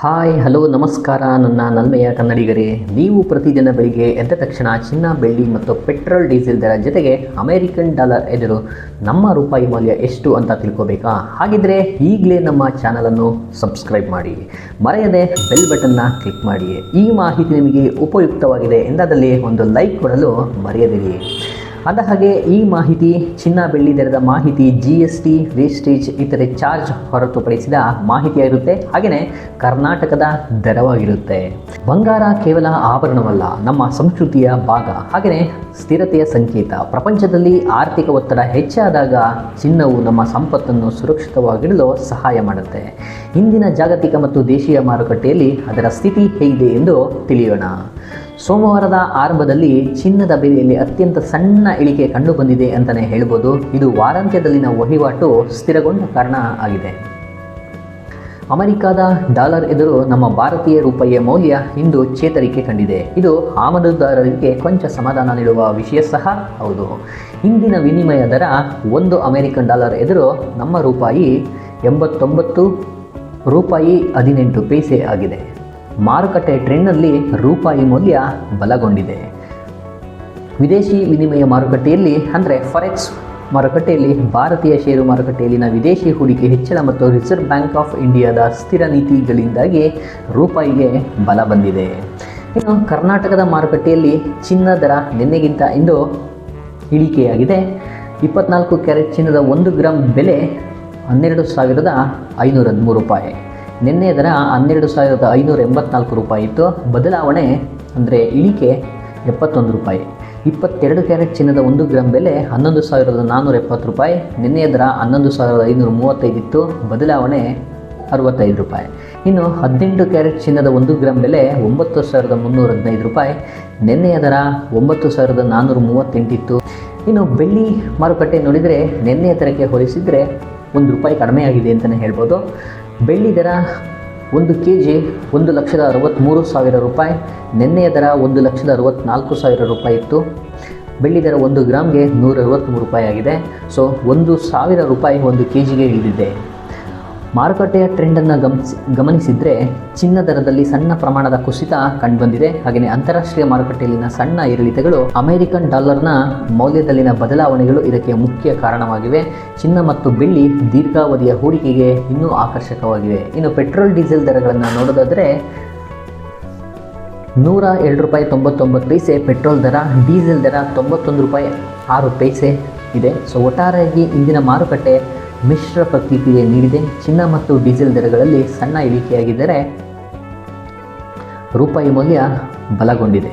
Hi hello ನಮಸ್ಕಾರ ನನ್ನ ನಲ್ಮೆಯ ಕನ್ನಡಿಗರೇ. ನೀವು ಪ್ರತಿದಿನ ಬೆಳಿಗ್ಗೆ ಎದ್ದ ತಕ್ಷಣ ಚಿನ್ನ, ಬೆಳ್ಳಿ ಮತ್ತು ಪೆಟ್ರೋಲ್ ಡೀಸೆಲ್ ದರ ಜೊತೆಗೆ ಅಮೆರಿಕನ್ ಡಾಲರ್ ಎದುರು ನಮ್ಮ ರೂಪಾಯಿ ಮೌಲ್ಯ ಎಷ್ಟು ಅಂತ ತಿಳ್ಕೋಬೇಕಾ? ಹಾಗಿದ್ರೆ ಈಗಲೇ ನಮ್ಮ ಚಾನಲನ್ನು ಸಬ್ಸ್ಕ್ರೈಬ್ ಮಾಡಿ, ಮರೆಯದೆ ಬೆಲ್ ಬಟನ್ನ ಕ್ಲಿಕ್ ಮಾಡಿ. ಈ ಮಾಹಿತಿ ನಿಮಗೆ ಉಪಯುಕ್ತವಾಗಿದೆ ಎಂದಾದಲ್ಲಿ ಒಂದು ಲೈಕ್ ಕೊಡಲು ಮರೆಯದಿರಿ. ಅಂದ ಹಾಗೆ ಈ ಮಾಹಿತಿ ಚಿನ್ನ ಬೆಳ್ಳಿ ದರದ ಮಾಹಿತಿ, GST, ವೇಸ್ಟೇಜ್ ಇತರೆ ಚಾರ್ಜ್ ಹೊರತುಪಡಿಸಿದ ಮಾಹಿತಿಯಾಗಿರುತ್ತೆ. ಹಾಗೆಯೇ ಕರ್ನಾಟಕದ ದರವಾಗಿರುತ್ತೆ. ಬಂಗಾರ ಕೇವಲ ಆಭರಣವಲ್ಲ, ನಮ್ಮ ಸಂಸ್ಕೃತಿಯ ಭಾಗ, ಹಾಗೆಯೇ ಸ್ಥಿರತೆಯ ಸಂಕೇತ. ಪ್ರಪಂಚದಲ್ಲಿ ಆರ್ಥಿಕ ಒತ್ತಡ ಹೆಚ್ಚಾದಾಗ ಚಿನ್ನವು ನಮ್ಮ ಸಂಪತ್ತನ್ನು ಸುರಕ್ಷಿತವಾಗಿಡಲು ಸಹಾಯ ಮಾಡುತ್ತೆ. ಇಂದಿನ ಜಾಗತಿಕ ಮತ್ತು ದೇಶೀಯ ಮಾರುಕಟ್ಟೆಯಲ್ಲಿ ಅದರ ಸ್ಥಿತಿ ಹೇಗಿದೆ ಎಂದು ತಿಳಿಯೋಣ. ಸೋಮವಾರದ ಆರಂಭದಲ್ಲಿ ಚಿನ್ನದ ಬೆಲೆಯಲ್ಲಿ ಅತ್ಯಂತ ಸಣ್ಣ ಇಳಿಕೆ ಕಂಡುಬಂದಿದೆ ಅಂತಲೇ ಹೇಳ್ಬೋದು. ಇದು ವಾರಾಂತ್ಯದಲ್ಲಿನ ವಹಿವಾಟು ಸ್ಥಿರಗೊಂಡ ಕಾರಣ ಆಗಿದೆ. ಅಮೆರಿಕದ ಡಾಲರ್ ಎದುರು ನಮ್ಮ ಭಾರತೀಯ ರೂಪಾಯಿಯ ಮೌಲ್ಯ ಇಂದು ಚೇತರಿಕೆ ಕಂಡಿದೆ. ಇದು ಆಮದುದಾರರಿಗೆ ಕೊಂಚ ಸಮಾಧಾನ ನೀಡುವ ವಿಷಯ ಸಹ ಹೌದು. ಇಂದಿನ ವಿನಿಮಯ ದರ 1 ಅಮೆರಿಕನ್ ಡಾಲರ್ ಎದುರು ನಮ್ಮ ರೂಪಾಯಿ 89 ರೂಪಾಯಿ 18 ಪೈಸೆ ಆಗಿದೆ. ಮಾರುಕಟ್ಟೆ ಟ್ರೆಂಡ್ನಲ್ಲಿ ರೂಪಾಯಿ ಮೌಲ್ಯ ಬಲಗೊಂಡಿದೆ. ವಿದೇಶಿ ವಿನಿಮಯ ಮಾರುಕಟ್ಟೆಯಲ್ಲಿ ಅಂದರೆ ಫಾರೆಕ್ಸ್ ಮಾರುಕಟ್ಟೆಯಲ್ಲಿ ಭಾರತೀಯ ಷೇರು ಮಾರುಕಟ್ಟೆಯಲ್ಲಿನ ವಿದೇಶಿ ಹೂಡಿಕೆ ಹೆಚ್ಚಳ ಮತ್ತು ರಿಸರ್ವ್ ಬ್ಯಾಂಕ್ ಆಫ್ ಇಂಡಿಯಾದ ಸ್ಥಿರ ನೀತಿಗಳಿಂದಾಗಿ ರೂಪಾಯಿಗೆ ಬಲ ಬಂದಿದೆ. ಇನ್ನು ಕರ್ನಾಟಕದ ಮಾರುಕಟ್ಟೆಯಲ್ಲಿ ಚಿನ್ನ ದರ ನಿನ್ನೆಗಿಂತ ಇಂದು ಇಳಿಕೆಯಾಗಿದೆ. 24 ಕ್ಯಾರೆಟ್ ಚಿನ್ನದ 1 ಗ್ರಾಂ ಬೆಲೆ 12,513 ರೂಪಾಯಿ. ನಿನ್ನೆಯ ದರ 12,584 ರೂಪಾಯಿ ಇತ್ತು. ಬದಲಾವಣೆ ಅಂದರೆ ಇಳಿಕೆ 71 ರೂಪಾಯಿ. 22 ಕ್ಯಾರೆಟ್ ಚಿನ್ನದ 1 ಗ್ರಾಂ ಬೆಲೆ 11,470 ರೂಪಾಯಿ. ನಿನ್ನೆಯ ದರ 11,535 ಇತ್ತು. ಬದಲಾವಣೆ 65 ರೂಪಾಯಿ. ಇನ್ನು 18 ಕ್ಯಾರೆಟ್ ಚಿನ್ನದ 1 ಗ್ರಾಂ ಬೆಲೆ 9,315 ರೂಪಾಯಿ. ನಿನ್ನೆಯ ದರ 9,438 ಇತ್ತು. ಇನ್ನು ಬೆಳ್ಳಿ ಮಾರುಕಟ್ಟೆ ನೋಡಿದರೆ ನಿನ್ನೆಯ ದರಕ್ಕೆ ಹೋಲಿಸಿದರೆ 1 ರೂಪಾಯಿ ಕಡಿಮೆಯಾಗಿದೆ ಅಂತಲೇ ಹೇಳ್ಬೋದು. ಬೆಳ್ಳಿ ದರ 1 kg 1,63,000 ರೂಪಾಯಿ. ನಿನ್ನೆಯ ದರ 1,64,000 ರೂಪಾಯಿ ಇತ್ತು. ಬೆಳ್ಳಿ ದರ 1 ಗ್ರಾಮ್ಗೆ 163 ರೂಪಾಯಿ ಆಗಿದೆ. ಸೊ 1,000 ರೂಪಾಯಿ 1 kgಗೆ ಇಳಿದಿದೆ. ಮಾರುಕಟ್ಟೆಯ ಟ್ರೆಂಡನ್ನು ಗಮನಿಸಿದರೆ ಚಿನ್ನ ದರದಲ್ಲಿ ಸಣ್ಣ ಪ್ರಮಾಣದ ಕುಸಿತ ಕಂಡುಬಂದಿದೆ. ಹಾಗೆಯೇ ಅಂತಾರಾಷ್ಟ್ರೀಯ ಮಾರುಕಟ್ಟೆಯಲ್ಲಿನ ಸಣ್ಣ ಏರಿಳಿತಗಳು, ಅಮೆರಿಕನ್ ಡಾಲರ್ನ ಮೌಲ್ಯದಲ್ಲಿನ ಬದಲಾವಣೆಗಳು ಇದಕ್ಕೆ ಮುಖ್ಯ ಕಾರಣವಾಗಿವೆ. ಚಿನ್ನ ಮತ್ತು ಬೆಳ್ಳಿ ದೀರ್ಘಾವಧಿಯ ಹೂಡಿಕೆಗೆ ಇನ್ನೂ ಆಕರ್ಷಕವಾಗಿವೆ. ಇನ್ನು ಪೆಟ್ರೋಲ್ ಡೀಸೆಲ್ ದರಗಳನ್ನು ನೋಡೋದಾದರೆ 102 ರೂಪಾಯಿ 99 ಪೈಸೆ ಪೆಟ್ರೋಲ್ ದರ, ಡೀಸೆಲ್ ದರ 91 ರೂಪಾಯಿ 6 ಪೈಸೆ ಇದೆ. ಸೊ ಒಟ್ಟಾರೆಯಾಗಿ ಇಂದಿನ ಮಾರುಕಟ್ಟೆ ಮಿಶ್ರ ಪ್ರತಿಕ್ರಿಯೆ ನೀಡಿದೆ. ಚಿನ್ನ ಮತ್ತು ಡೀಸೆಲ್ ದರಗಳಲ್ಲಿ ಸಣ್ಣ ಇಳಿಕೆಯಾಗಿದ್ದರೆ ರೂಪಾಯಿ ಮೌಲ್ಯ ಬಲಗೊಂಡಿದೆ.